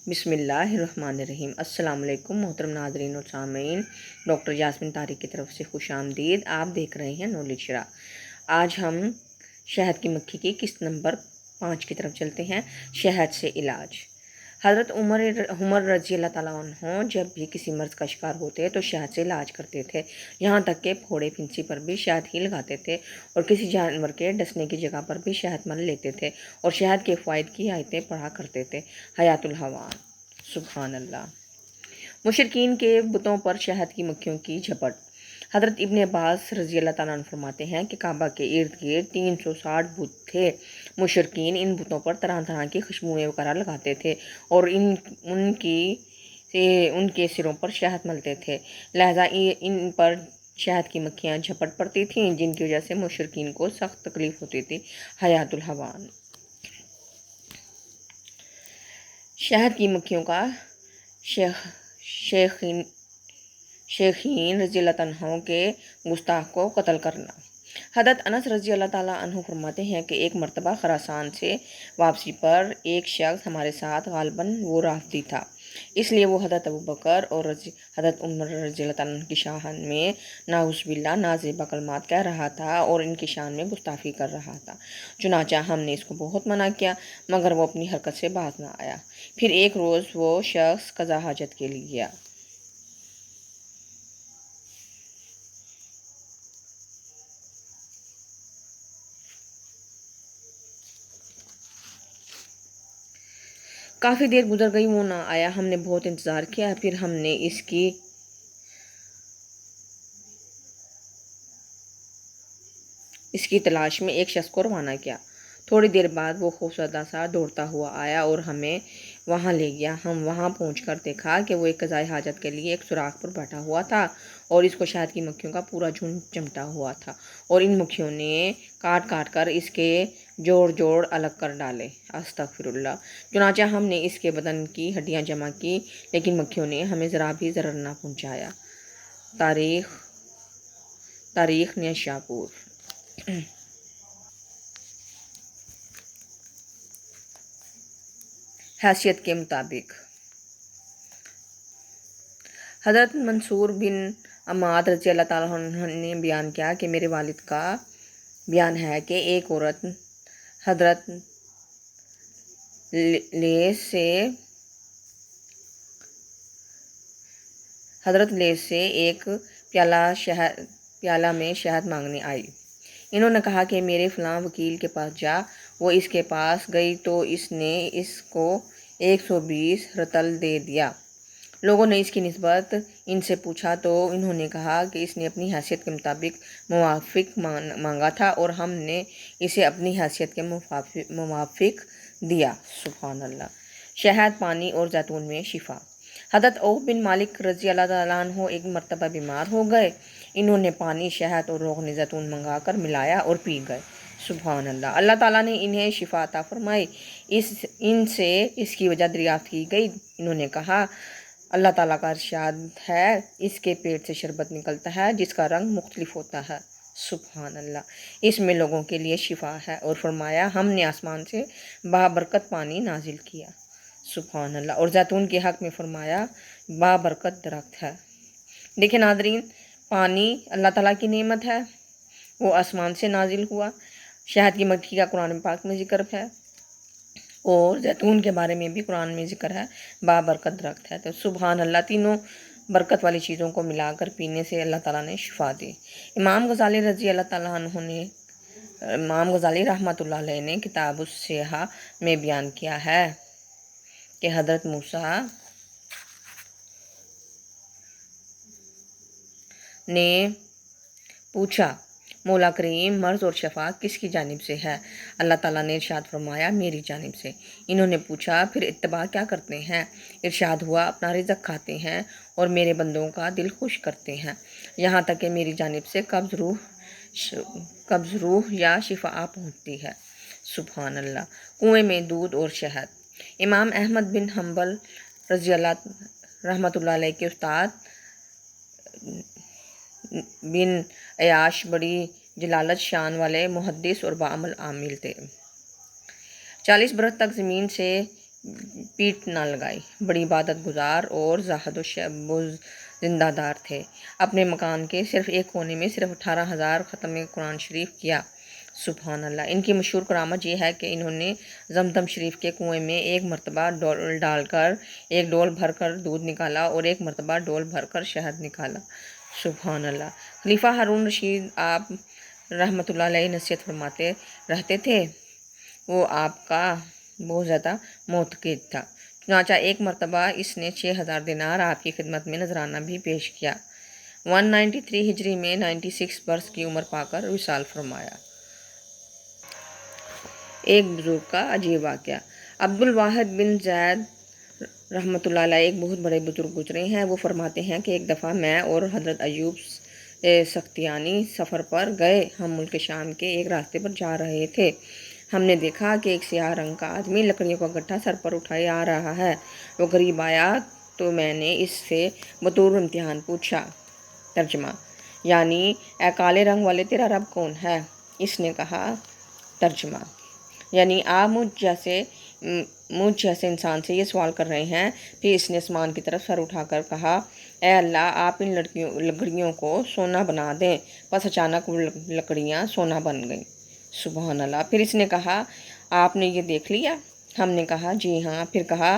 بسم اللہ الرحمن الرحیم۔ السلام علیکم محترم ناظرین اور سامعین، ڈاکٹر یاسمین طارق کی طرف سے خوش آمدید۔ آپ دیکھ رہے ہیں نالج شرح۔ آج ہم شہد کی مکھی کی قسط نمبر 5 کی طرف چلتے ہیں، شہد سے علاج۔ حضرت عمر رضی اللہ تعالیٰ عنہ جب بھی کسی مرض کا شکار ہوتے تو شہد سے علاج کرتے تھے، یہاں تک کہ پھوڑے پھنسی پر بھی شہد ہی لگاتے تھے اور کسی جانور کے ڈسنے کی جگہ پر بھی شہد مل لیتے تھے اور شہد کے فوائد کی آیتیں پڑھا کرتے تھے۔ حیات الحیوان۔ سبحان اللہ۔ مشرکین کے بتوں پر شہد کی مکھیوں کی جھپٹ۔ حضرت ابن عباس رضی اللہ تعالیٰ عنہ فرماتے ہیں کہ کعبہ کے ارد گرد 360 بت تھے۔ مشرکین ان بتوں پر طرح طرح کی خوشبوئیں وغیرہ لگاتے تھے اور ان کے سروں پر شہد ملتے تھے، لہذا ان پر شہد کی مکھیاں جھپٹ پڑتی تھیں، جن کی وجہ سے مشرکین کو سخت تکلیف ہوتی تھی۔ حیات الحیوان۔ شہد کی مکھیوں کا شیخین رضی اللہ عنہ کے گستاخ کو قتل کرنا۔ حضرت انس رضی اللہ تعالیٰ عنہ فرماتے ہیں کہ ایک مرتبہ خراسان سے واپسی پر ایک شخص ہمارے ساتھ، غالباً وہ رافضی تھا، اس لیے وہ حضرت ابوبکر اور حضرت عمر رضی اللہ تعالیٰ عنہ کی شان میں نعوذ باللہ نازیبہ کلمات کہہ رہا تھا اور ان کی شان میں گستاخی کر رہا تھا۔ چنانچہ ہم نے اس کو بہت منع کیا، مگر وہ اپنی حرکت سے باز نہ آیا۔ پھر ایک روز وہ شخص قضا حاجت کے لیے گیا۔ کافی دیر گزر گئی، وہ نہ آیا۔ ہم نے بہت انتظار کیا، پھر ہم نے اس کی تلاش میں ایک شخص کو روانہ کیا۔ تھوڑی دیر بعد وہ خوفزدہ سا دوڑتا ہوا آیا اور ہمیں وہاں لے گیا۔ ہم وہاں پہنچ کر دیکھا کہ وہ ایک قضائے حاجت کے لیے ایک سوراخ پر بیٹھا ہوا تھا اور اس کو شہد کی مکھیوں کا پورا جھنڈ چمٹا ہوا تھا اور ان مکھیوں نے کاٹ کاٹ کر اس کے جوڑ الگ کر ڈالے۔ استغفر اللہ۔ چنانچہ ہم نے اس کے بدن کی ہڈیاں جمع کی، لیکن مکھیوں نے ہمیں ذرا بھی ضرر نہ پہنچایا۔ تاریخ نیشاپور۔ حیثیت کے مطابق حضرت منصور بن عماد رضی اللہ تعالیٰ عنہ نے بیان کیا کہ میرے والد کا بیان ہے کہ ایک عورت حضرت لیث سے ایک پیالہ میں شہد مانگنے آئی۔ انہوں نے کہا کہ میرے فلاں وکیل کے پاس جا۔ وہ اس کے پاس گئی تو اس نے اس کو 120 رطل دے دیا۔ لوگوں نے اس کی نسبت ان سے پوچھا تو انہوں نے کہا کہ اس نے اپنی حیثیت کے مطابق موافق مانگا تھا اور ہم نے اسے اپنی حیثیت کے موافق دیا۔ سبحان اللہ۔ شہد، پانی اور زیتون میں شفا۔ حضرت عوف بن مالک رضی اللہ تعالیٰ عنہ ایک مرتبہ بیمار ہو گئے۔ انہوں نے پانی، شہد اور روغن زیتون منگا کر ملایا اور پی گئے۔ سبحان اللہ۔ اللہ تعالیٰ نے انہیں شفا عطا فرمائی۔ ان سے اس کی وجہ دریافت کی گئی۔ انہوں نے کہا، اللہ تعالیٰ کا ارشاد ہے، اس کے پیٹ سے شربت نکلتا ہے جس کا رنگ مختلف ہوتا ہے۔ سبحان اللہ۔ اس میں لوگوں کے لیے شفا ہے، اور فرمایا ہم نے آسمان سے بابرکت پانی نازل کیا۔ سبحان اللہ۔ اور زیتون کے حق میں فرمایا بابرکت درخت ہے۔ دیکھیں ناظرین، پانی اللہ تعالیٰ کی نعمت ہے، وہ آسمان سے نازل ہوا۔ شہد کی مکھی کا قرآن پاک میں ذکر ہے اور زیتون کے بارے میں بھی قرآن میں ذکر ہے، بابرکت درخت ہے۔ تو سبحان اللہ، تینوں برکت والی چیزوں کو ملا کر پینے سے اللہ تعالیٰ نے شفا دی۔ امام غزالی رضی اللہ تعالیٰ عنہ نے امام غزالی رحمۃ اللہ علیہ نے کتاب الصحاح میں بیان کیا ہے کہ حضرت موسیٰ نے پوچھا، مولا کریم، مرض اور شفا کس کی جانب سے ہے؟ اللہ تعالیٰ نے ارشاد فرمایا، میری جانب سے۔ انہوں نے پوچھا، پھر اتباع کیا کرتے ہیں؟ ارشاد ہوا، اپنا رزق کھاتے ہیں اور میرے بندوں کا دل خوش کرتے ہیں، یہاں تک کہ میری جانب سے قبض روح یا شفا پہنچتی ہے۔ سبحان اللہ۔ کنویں میں دودھ اور شہد۔ امام احمد بن حنبل رضی اللہ رحمۃ اللہ علیہ کے استاد بن عیاش بڑی جلالت شان والے محدث اور بعمل عامل تھے۔ 40 برس تک زمین سے پیٹ نہ لگائی، بڑی عبادت گزار اور زاہد و زندہ دار تھے۔ اپنے مکان کے صرف ایک کونے میں صرف 18,000 ختم قرآن شریف کیا۔ سبحان اللہ۔ ان کی مشہور کرامت یہ ہے کہ انہوں نے زمزم شریف کے کنویں میں ایک مرتبہ ڈول ڈال کر ایک ڈول بھر کر دودھ نکالا اور ایک مرتبہ ڈول بھر کر شہد نکالا۔ سبحان اللہ۔ خلیفہ ہارون رشید آپ رحمۃ اللہ علیہ نصیحت فرماتے رہتے تھے، وہ آپ کا بہت زیادہ معتقد تھا، چنانچہ ایک مرتبہ اس نے 6,000 دینار آپ کی خدمت میں نذرانہ بھی پیش کیا۔ 193 ہجری میں 96 برس کی عمر پا کر وصال فرمایا۔ ایک بزرگ کا عجیب واقعہ۔ عبد الواحد بن زید رحمۃ اللہ علیہ ایک بہت بڑے بزرگ گزرے ہیں۔ وہ فرماتے ہیں کہ ایک دفعہ میں اور حضرت ایوب سختیانی سفر پر گئے۔ ہم ملک شام کے ایک راستے پر جا رہے تھے۔ ہم نے دیکھا کہ ایک سیاہ رنگ کا آدمی لکڑیوں کا گٹھا سر پر اٹھائے آ رہا ہے۔ وہ قریب آیا تو میں نے اس سے بطور امتحان پوچھا، ترجمہ یعنی اے کالے رنگ والے تیرا رب کون ہے؟ اس نے کہا، ترجمہ یعنی آپ مجھ جیسے انسان سے یہ سوال کر رہے ہیں۔ پھر اس نے آسمان کی طرف سر اٹھا کر کہا، اے اللہ، آپ ان لکڑیوں کو سونا بنا دیں۔ بس اچانک وہ لکڑیاں سونا بن گئیں۔ سبحان اللہ۔ پھر اس نے کہا، آپ نے یہ دیکھ لیا؟ ہم نے کہا، جی ہاں۔ پھر کہا،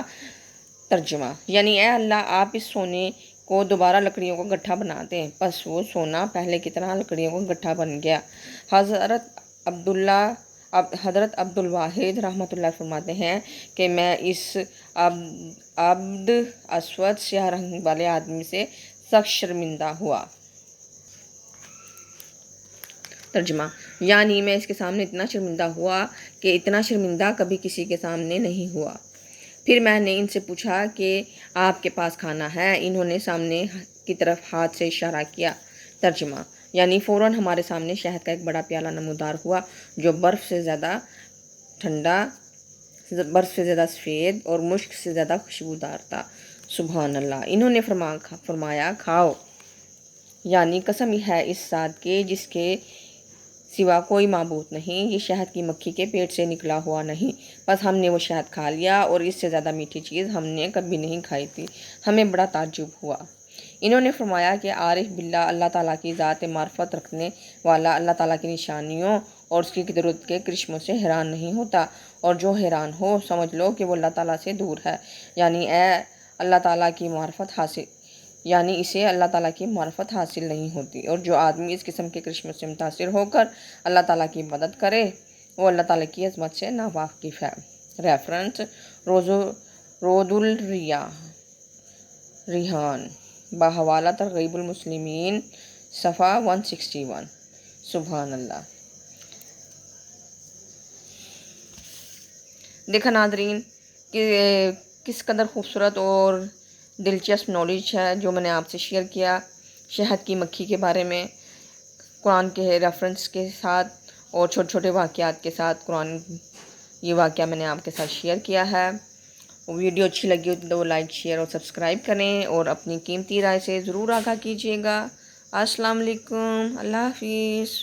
ترجمہ یعنی اے اللہ، آپ اس سونے کو دوبارہ لکڑیوں کا گٹھا بنا دیں۔ بس وہ سونا پہلے کی طرح لکڑیوں کا گٹھا بن گیا۔ حضرت عبد الواحد رحمۃ اللہ فرماتے ہیں کہ میں اس عبد اسود سیاہ رنگ والے آدمی سے سخت شرمندہ ہوا۔ ترجمہ یعنی میں اس کے سامنے اتنا شرمندہ ہوا کہ اتنا شرمندہ کبھی کسی کے سامنے نہیں ہوا۔ پھر میں نے ان سے پوچھا کہ آپ کے پاس کھانا ہے؟ انہوں نے سامنے کی طرف ہاتھ سے اشارہ کیا۔ ترجمہ یعنی فوراً ہمارے سامنے شہد کا ایک بڑا پیالہ نمودار ہوا جو برف سے زیادہ ٹھنڈا، برف سے زیادہ سفید اور مشک سے زیادہ خوشبودار تھا۔ سبحان اللہ۔ انہوں نے فرمایا، کھاؤ، یعنی قسم ہے اس ذات کے جس کے سوا کوئی معبود نہیں، یہ شہد کی مکھی کے پیٹ سے نکلا ہوا نہیں۔ بس ہم نے وہ شہد کھا لیا اور اس سے زیادہ میٹھی چیز ہم نے کبھی نہیں کھائی تھی۔ ہمیں بڑا تعجب ہوا۔ انہوں نے فرمایا کہ عارف باللہ، اللہ تعالیٰ کی ذات معرفت رکھنے والا اللہ تعالیٰ کی نشانیوں اور اس کی قدرت کے کرشموں سے حیران نہیں ہوتا، اور جو حیران ہو سمجھ لو کہ وہ اللہ تعالیٰ سے دور ہے، یعنی اسے اللہ تعالیٰ کی معرفت حاصل نہیں ہوتی، اور جو آدمی اس قسم کے کرشموں سے متاثر ہو کر اللہ تعالیٰ کی مدد کرے وہ اللہ تعالیٰ کی عظمت سے ناواقف ہے۔ ریفرنس رود الریحان بحوالہ ترغیب المسلمین، صفحہ 161۔ سبحان اللہ۔ دیکھا ناظرین کہ کس قدر خوبصورت اور دلچسپ نالج ہے جو میں نے آپ سے شیئر کیا شہد کی مکھی کے بارے میں، قرآن کے ریفرنس کے ساتھ اور چھوٹے چھوٹے واقعات کے ساتھ یہ واقعہ میں نے آپ کے ساتھ شیئر کیا ہے۔ ویڈیو اچھی لگی ہو تو لائک، شیئر اور سبسکرائب کریں اور اپنی قیمتی رائے سے ضرور آگاہ کیجیے گا۔ السلام علیکم، اللہ حافظ۔